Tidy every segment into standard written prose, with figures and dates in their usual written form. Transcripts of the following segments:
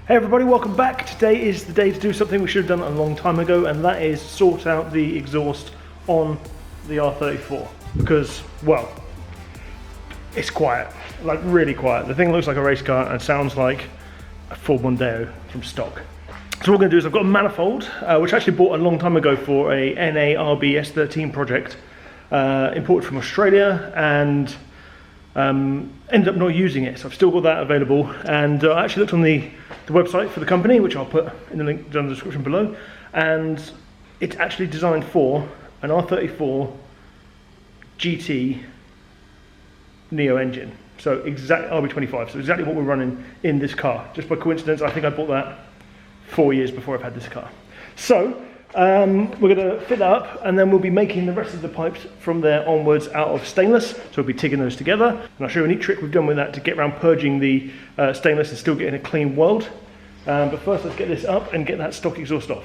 Hey everybody, welcome back. Today is the day to do something we should have done a long time ago, and that is sort out the exhaust on the R34. Because, well, it's quiet, like really quiet. The thing looks like a race car and sounds like a Ford Mondeo from stock. So what we're going to do is I've got a manifold, which I actually bought a long time ago for a NARB S13 project, imported from Australia, and ended up not using it. So I've still got that available, and I actually looked on the website for the company, which I'll put in the link down in the description below, and it's actually designed for an R34 GT Neo engine. So exact RB25, so exactly what we're running in this car. Just by coincidence, I think I bought that 4 years before I've had this car. So we're going to fit that up, and then we'll be making the rest of the pipes from there onwards out of stainless. So we'll be tigging those together, and I'll show you a neat trick we've done with that to get around purging the stainless and still getting a clean weld. But first, let's get this up and get that stock exhaust off.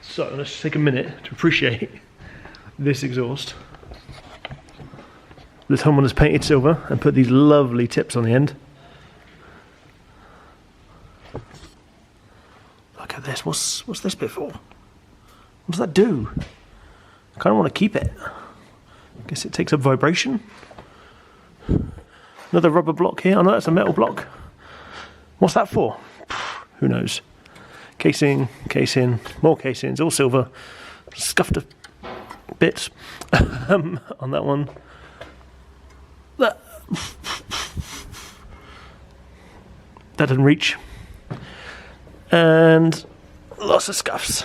So let's take a minute to appreciate this exhaust. This homeowner's painted silver and put these lovely tips on the end. Look at this. What's this bit for? What does that do? I kind of want to keep it. I guess it takes up vibration. Another rubber block here. Oh no, that's a metal block. What's that for? Who knows? Casing, more casings, all silver. Scuffed a bits on that one. That didn't reach. And lots of scuffs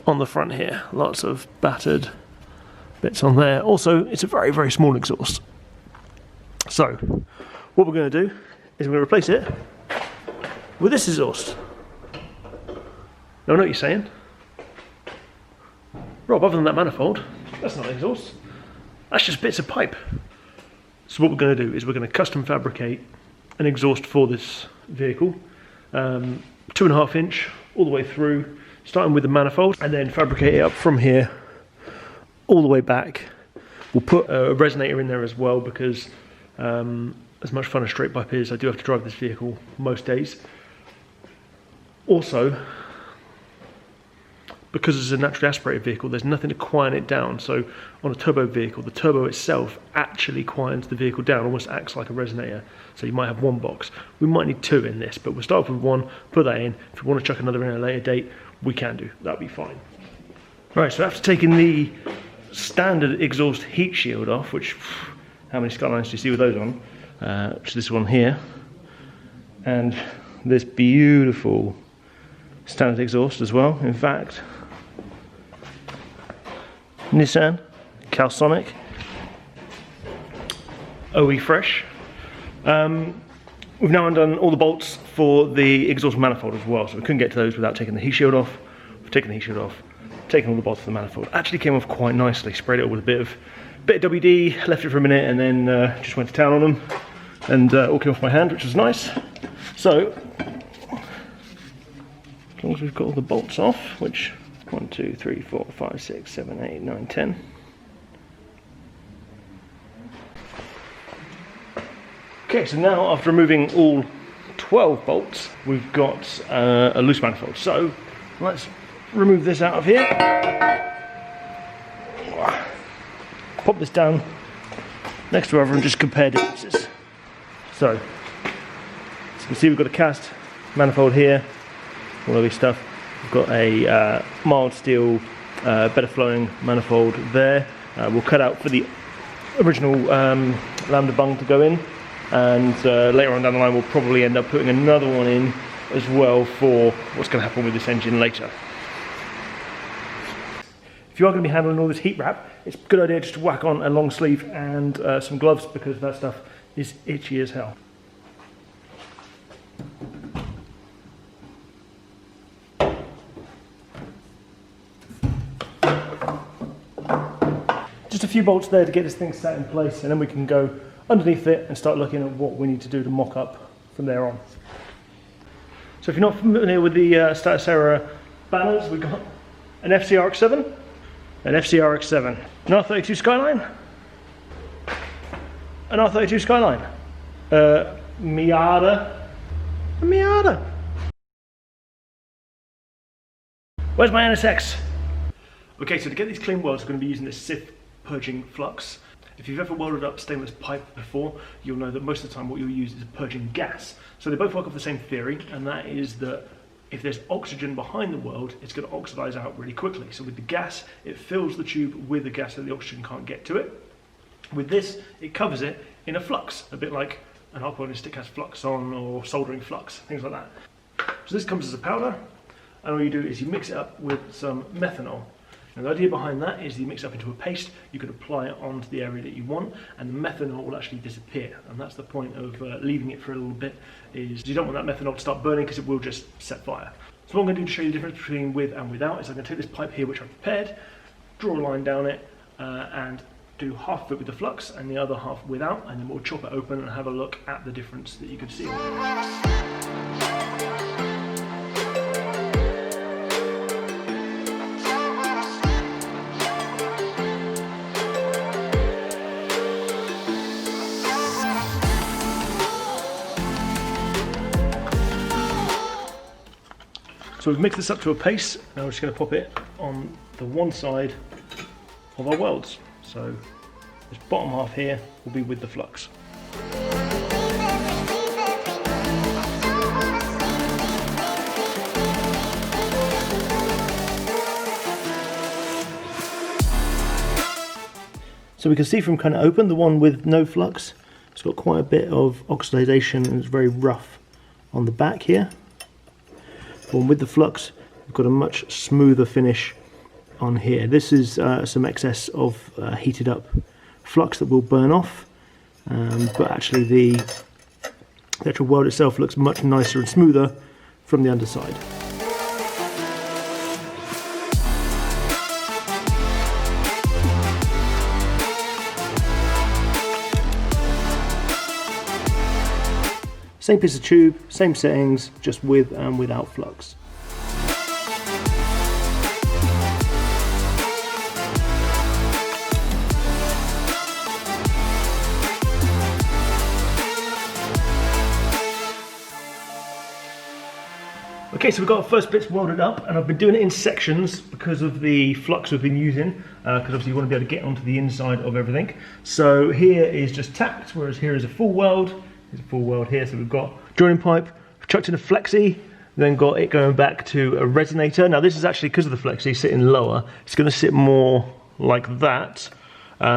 on the front here. Lots of battered bits on there. Also, it's a very, very small exhaust. So, what we're going to do is we're going to replace it with this exhaust. Now, I know what you're saying. Rob, other than that manifold, that's not an exhaust. That's just bits of pipe. So what we're going to do is we're going to custom fabricate an exhaust for this vehicle. 2.5 inch all the way through, starting with the manifold, and then fabricate it up from here all the way back. We'll put a resonator in there as well, because as much fun as straight pipe is, I do have to drive this vehicle most days. Also, because it's a naturally aspirated vehicle, there's nothing to quieten it down. So on a turbo vehicle, the turbo itself actually quietens the vehicle down, almost acts like a resonator. So you might have one box. We might need two in this, but we'll start off with one, put that in. If we want to chuck another in at a later date, we can do. That'll be fine. Right, so after taking the standard exhaust heat shield off, which, how many Skylines do you see with those on? Which is this one here. And this beautiful standard exhaust as well. In fact, Nissan, Calsonic, OE Fresh. We've now undone all the bolts for the exhaust manifold as well, so we couldn't get to those without taking the heat shield off. We've taken the heat shield off, taken all the bolts for the manifold. Actually came off quite nicely, sprayed it with a bit of WD, left it for a minute, and then just went to town on them, and all came off my hand, which was nice. So, as long as we've got all the bolts off, which 1, 2, 3, 4, 5, 6, 7, 8, 9, 10. Okay, so now after removing all 12 bolts, we've got a loose manifold. So let's remove this out of here. Pop this down next to other and just compare differences. So, as you can see, we've got a cast manifold here. All of this stuff. We've got a mild steel, better flowing manifold there. We'll cut out for the original lambda bung to go in, and later on down the line we'll probably end up putting another one in as well for what's going to happen with this engine later. If you are going to be handling all this heat wrap, it's a good idea just to whack on a long sleeve and some gloves, because that stuff is itchy as hell. Just a few bolts there to get this thing set in place, and then we can go underneath it and start looking at what we need to do to mock up from there on. So if you're not familiar with the Status Era banners, we've got an FCRX7, an FCRX7, an R32 Skyline, an R32 Skyline, Miata, Miata. Where's my NSX? Okay, so to get these clean welds, we're going to be using this SIF purging flux. If you've ever welded up stainless pipe before, you'll know that most of the time what you'll use is purging gas. So they both work off the same theory, and that is that if there's oxygen behind the weld, it's going to oxidize out really quickly. So with the gas, it fills the tube with the gas so the oxygen can't get to it. With this, it covers it in a flux, a bit like an hot welding stick has flux on, or soldering flux, things like that. So this comes as a powder, and all you do is you mix it up with some methanol. And the idea behind that is you mix it up into a paste, you can apply it onto the area that you want, and the methanol will actually disappear. And that's the point of leaving it for a little bit, is you don't want that methanol to start burning because it will just set fire. So what I'm going to do to show you the difference between with and without is I'm going to take this pipe here which I've prepared, draw a line down it, and do half of it with the flux and the other half without, and then we'll chop it open and have a look at the difference that you can see. So we've mixed this up to a paste. Now we're just going to pop it on the one side of our welds. So this bottom half here will be with the flux. So we can see from kind of open, the one with no flux, it's got quite a bit of oxidation and it's very rough on the back here. One with the flux, we've got a much smoother finish on here. This is some excess of heated up flux that will burn off, but actually the actual weld itself looks much nicer and smoother from the underside. Same piece of tube, same settings, just with and without flux. Okay, so we've got our first bits welded up, and I've been doing it in sections because of the flux we've been using, because obviously you want to be able to get onto the inside of everything. So here is just tacked, whereas here is a full weld. There's a full weld here, so we've got joining pipe, chucked in a flexi, then got it going back to a resonator. Now this is actually, because of the flexi, sitting lower, it's going to sit more like that, but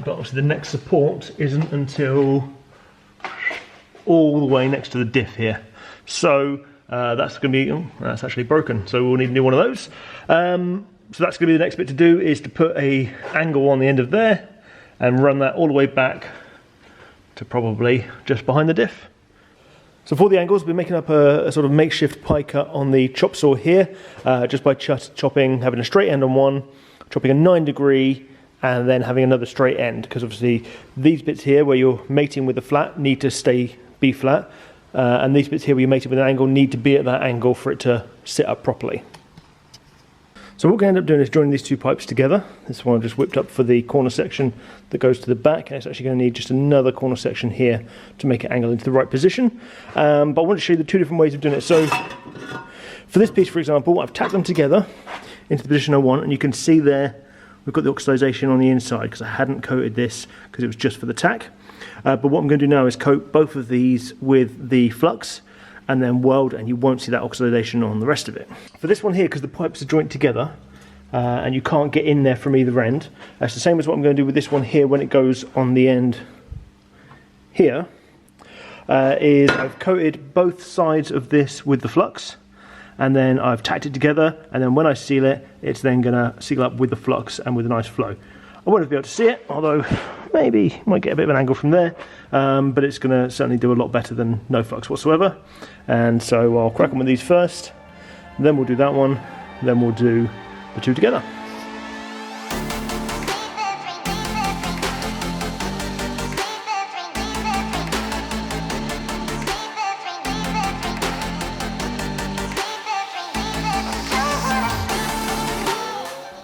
obviously the next support isn't until all the way next to the diff here. So that's going to be, oh, that's actually broken, so we'll need a new one of those. So that's going to be the next bit to do, is to put a angle on the end of there and run that all the way back to probably just behind the diff. So for the angles, we're making up a sort of makeshift pie cut on the chop saw here, just by chopping, having a straight end on one, chopping a 9°, and then having another straight end, because obviously these bits here where you're mating with the flat need to be flat, and these bits here where you're mating with an angle need to be at that angle for it to sit up properly. So what we're going to end up doing is joining these two pipes together. This one I've just whipped up for the corner section that goes to the back, and it's actually going to need just another corner section here to make it angle into the right position. But I want to show you the two different ways of doing it. So for this piece, for example, I've tacked them together into the position I want, and you can see there we've got the oxidization on the inside because I hadn't coated this because it was just for the tack. But what I'm going to do now is coat both of these with the flux and then weld, and you won't see that oxidation on the rest of it. For this one here, because the pipes are joined together and you can't get in there from either end, that's the same as what I'm going to do with this one here when it goes on the end here, is I've coated both sides of this with the flux, and then I've tacked it together, and then when I seal it, it's then going to seal up with the flux and with a nice flow. I won't be able to see it, although maybe might get a bit of an angle from there, but it's going to certainly do a lot better than no flux whatsoever. And so I'll crack on with these first, then we'll do that one, then we'll do the two together.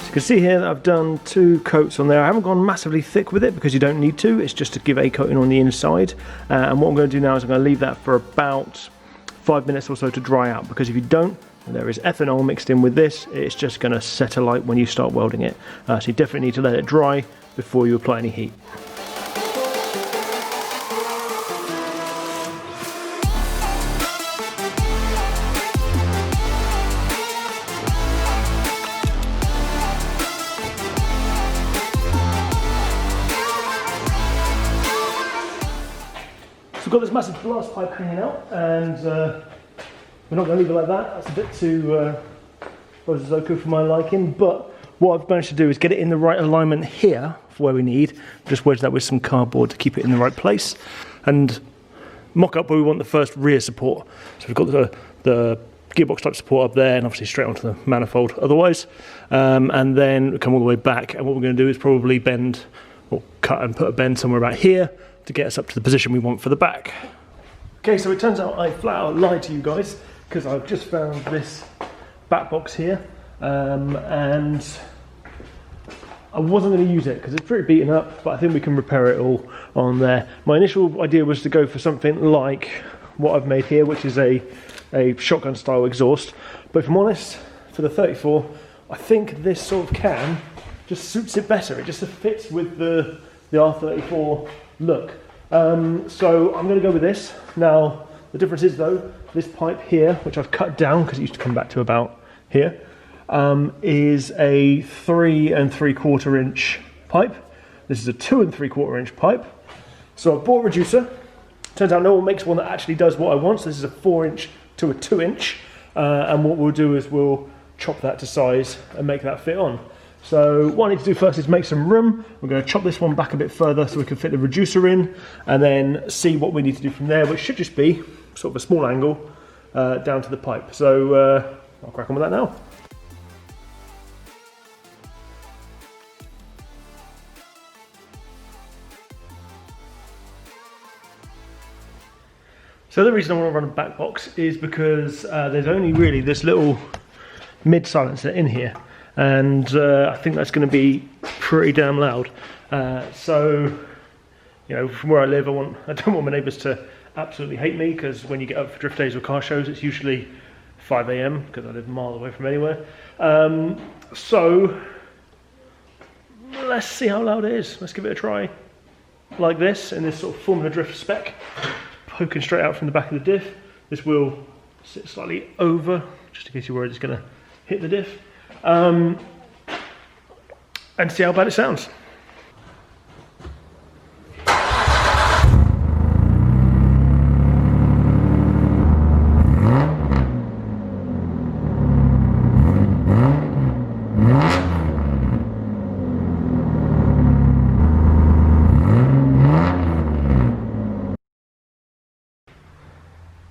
You can see here that I've done two coats on there. I haven't gone massively thick with it because you don't need to. It's just to give a coating on the inside. And what I'm going to do now is I'm going to leave that for about 5 minutes or so to dry out, because if you don't, there is ethanol mixed in with this, it's just going to set alight when you start welding it. So you definitely need to let it dry before you apply any heat. So we've got this massive blast pipe hanging out, and we're not going to leave it like that. That's a bit too Bozoku for my liking, but what I've managed to do is get it in the right alignment here for where we need. Just wedge that with some cardboard to keep it in the right place, and mock up where we want the first rear support. So we've got the gearbox type support up there, and obviously straight onto the manifold otherwise, and then come all the way back. And what we're going to do is probably bend, or cut and put a bend somewhere about here to get us up to the position we want for the back. Okay, so it turns out I flat out lied to you guys, because I've just found this back box here, and I wasn't going to use it because it's pretty beaten up, but I think we can repair it all on there. My initial idea was to go for something like what I've made here, which is a shotgun style exhaust, but if I'm honest, for the 34, I think this sort of can just suits it better. It just fits with the R34 look. So I'm going to go with this. Now, the difference is though, this pipe here, which I've cut down because it used to come back to about here, is a 3 3/4 inch pipe. This is a 2 3/4 inch pipe. So I bought a reducer. Turns out no one makes one that actually does what I want. So this is a 4 inch to a 2 inch. And what we'll do is we'll chop that to size and make that fit on. So what I need to do first is make some room. We're going to chop this one back a bit further so we can fit the reducer in, and then see what we need to do from there, which should just be sort of a small angle down to the pipe. So I'll crack on with that now. So the reason I want to run a back box is because there's only really this little mid silencer in here, and I think that's going to be pretty damn loud. So, you know, from where I live, I don't want my neighbours to absolutely hate me, because when you get up for drift days or car shows, it's usually 5 AM because I live a mile away from anywhere. So let's see how loud it is. Let's give it a try like this, in this sort of Formula Drift spec, poking straight out from the back of the diff. This will sit slightly over, just in case you're worried it's going to hit the diff, and see how bad it sounds.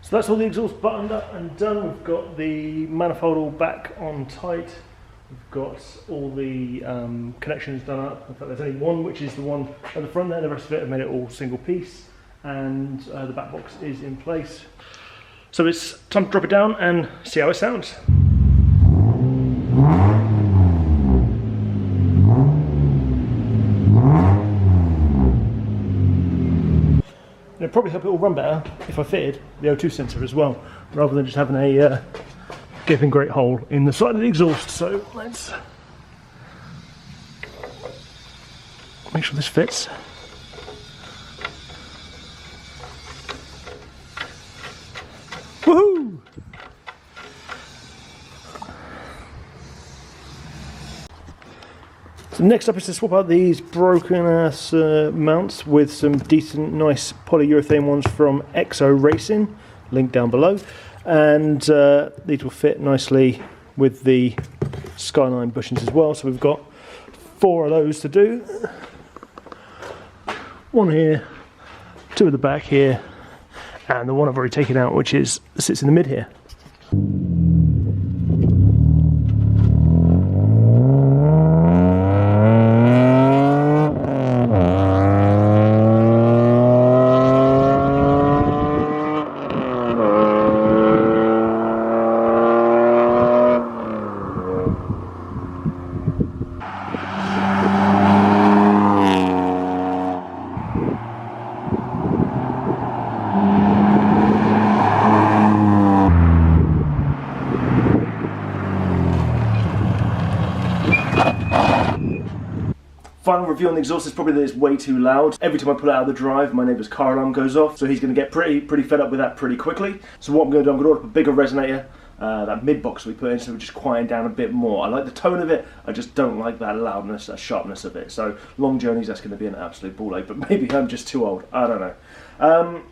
So that's all the exhaust buttoned up and done. We've got the manifold all back on tight. We've got all the connections done up. In fact, there's only one, which is the one at the front there. The rest of it, I've made it all single piece, and the back box is in place. So it's time to drop it down and see how it sounds. It'd probably help it all run better if I fitted the O2 sensor as well, rather than just having a gaping great hole in the side of the exhaust. So let's make sure this fits. Woohoo! So next up is to swap out these broken ass mounts with some decent, nice polyurethane ones from Exo Racing, link down below, and these will fit nicely with the Skyline bushings as well. So we've got 4 of those to do. One here, 2 at the back here, and the one I've already taken out, which sits in the mid here. Final review on the exhaust is probably that it's way too loud. Every time I pull it out of the drive, my neighbour's car alarm goes off, so he's going to get pretty fed up with that pretty quickly. So what I'm going to do, I'm going to order up a bigger resonator, that mid box we put in, so we just quieten down a bit more. I like the tone of it, I just don't like that loudness, that sharpness of it. So long journeys, that's going to be an absolute ball ache, but maybe I'm just too old, I don't know.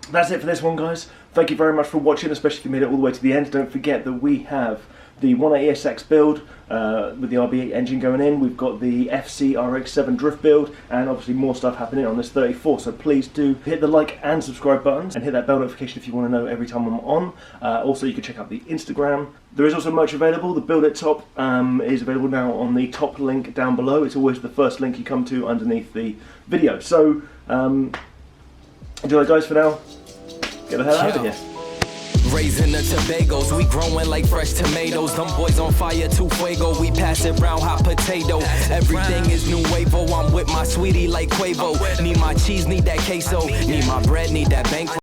That's it for this one, guys. Thank you very much for watching, especially if you made it all the way to the end. Don't forget that we have the 180SX build with the RB8 engine going in. We've got the FC RX7 drift build, and obviously more stuff happening on this 34. So please do hit the like and subscribe buttons, and hit that bell notification if you want to know every time I'm on. Also, you can check out the Instagram. There is also merch available. The build at top is available now on the top link down below. It's always the first link you come to underneath the video. So enjoy, guys. For now, get the hell out of here. Raising the Tobagos, we growing like fresh tomatoes. Them boys on fire, too fuego. We pass it round, hot potato. Everything is nuevo. I'm with my sweetie like Quavo. Need my cheese, need that queso. Need my bread, need that bank.